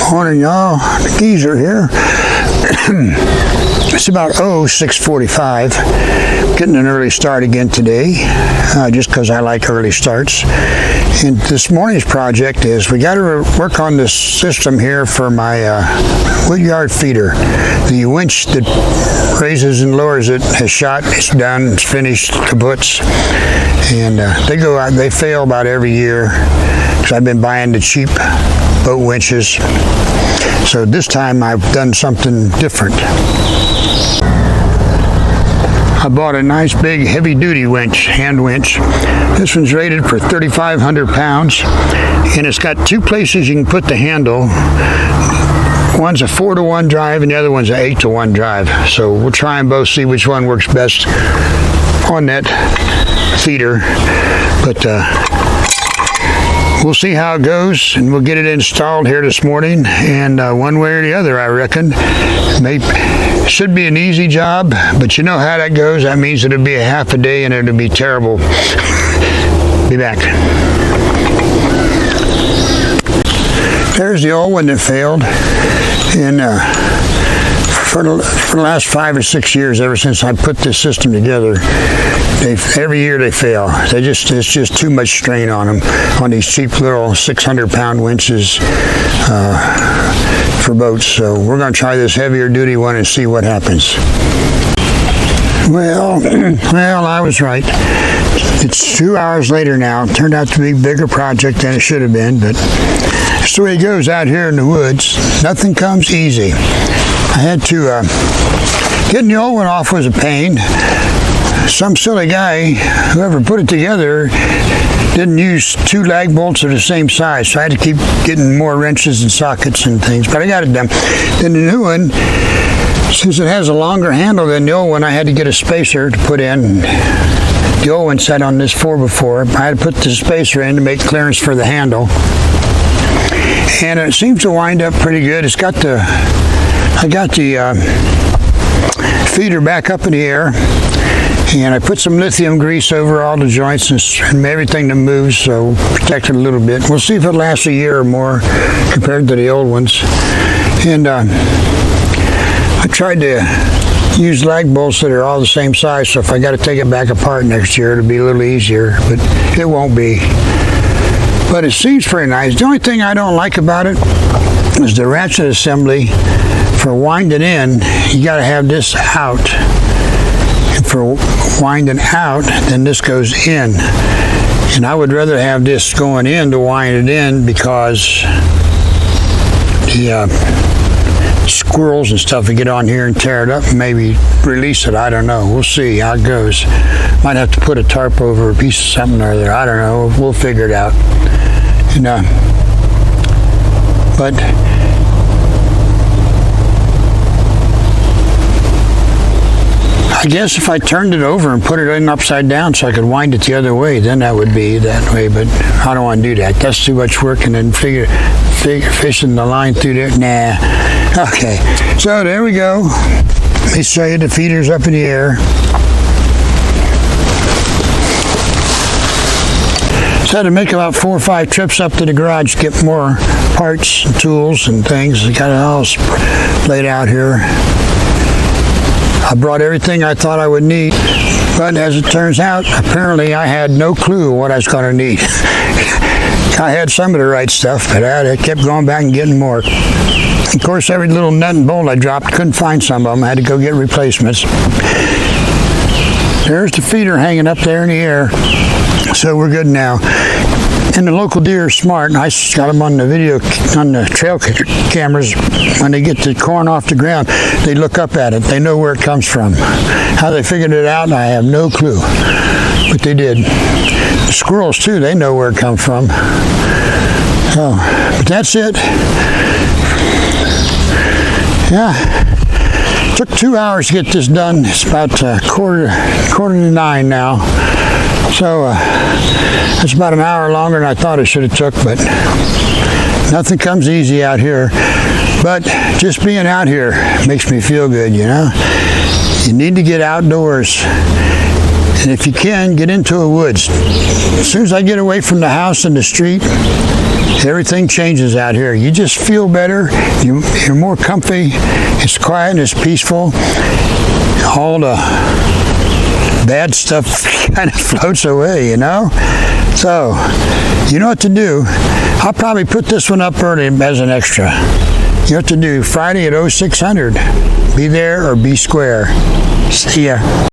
Morning, y'all. The geezer here. It's about 6:45. Getting an early start again today, just because I like early starts. And this morning's project is we got to work on this system here for my woodyard feeder. The winch that raises and lowers it has shot. It's done. It's finished. Kaputs. And they go out. They fail about every year because I've been buying the cheap boat winches. So this time I've done something different. I bought a nice big heavy duty winch, hand winch. This one's rated for 3,500 pounds, and it's got two places you can put the handle. One's a 4-to-1 drive and the other one's an 8-to-1 drive. So we'll try and both see which one works best on that feeder. But we'll see how it goes, and we'll get it installed here this morning, and one way or the other, I reckon. Should be an easy job, but you know how that goes. That means it'll be a half a day, and it'll be terrible. Be back. There's the old one that failed, and for the last 5 or 6 years, ever since I put this system together, every year they fail. It's just too much strain on them, on these cheap little 600-pound winches for boats. So we're going to try this heavier duty one and see what happens. Well, I was right. It's 2 hours later now. It turned out to be a bigger project than it should have been, but that's the way it goes out here in the woods. Nothing comes easy. I had to, getting the old one off was a pain. Some silly guy, whoever put it together, didn't use 2 lag bolts of the same size, so I had to keep getting more wrenches and sockets and things, but I got it done. Then the new one, since it has a longer handle than the old one, I had to get a spacer to put in. The old one sat on this 4x4. I had to put the spacer in to make clearance for the handle. And it seems to wind up pretty good. I got the feeder back up in the air, and I put some lithium grease over all the joints and everything that moves, so protect it a little bit. We'll see if it lasts a year or more compared to the old ones. And I tried to use lag bolts that are all the same size, so if I got to take it back apart next year, it'll be a little easier, but it won't be. But it seems pretty nice. The only thing I don't like about it is the ratchet assembly. For winding in, you got to have this out. And for winding out, then this goes in. And I would rather have this going in to wind it in, because the squirrels and stuff will get on here and tear it up and maybe release it. I don't know. We'll see how it goes. Might have to put a tarp over a piece of something or other. I don't know. We'll figure it out. And, but I guess if I turned it over and put it in upside down so I could wind it the other way, then that would be that way, but I don't want to do that. That's too much work, and then fishing the line through there. Nah. Okay, so there we go. Let me show you the feeder's up in the air. So I had to make about 4 or 5 trips up to the garage to get more parts and tools and things. I got it all laid out here. I brought everything I thought I would need, but as it turns out, apparently I had no clue what I was going to need. I had some of the right stuff, but I kept going back and getting more. Of course, every little nut and bolt I dropped, couldn't find some of them. I had to go get replacements. There's the feeder hanging up there in the air, so we're good now. And the local deer are smart, and I got them on the video, on the trail cameras. When they get the corn off the ground, they look up at it. They know where it comes from. How they figured it out, I have no clue, but they did. The squirrels too, they know where it comes from. Oh, but that's it. Yeah, took 2 hours to get this done. It's about quarter to 9 now. So it's about an hour longer than I thought it should have took, but nothing comes easy out here. But just being out here makes me feel good, you know. You need to get outdoors. And if you can, get into a woods. As soon as I get away from the house and the street, everything changes out here. You just feel better. You're more comfy. It's quiet and it's peaceful. All the bad stuff kind of floats away, you know? So, you know what to do. I'll probably put this one up early as an extra. You know what to do. Friday at 0600. Be there or be square. See ya.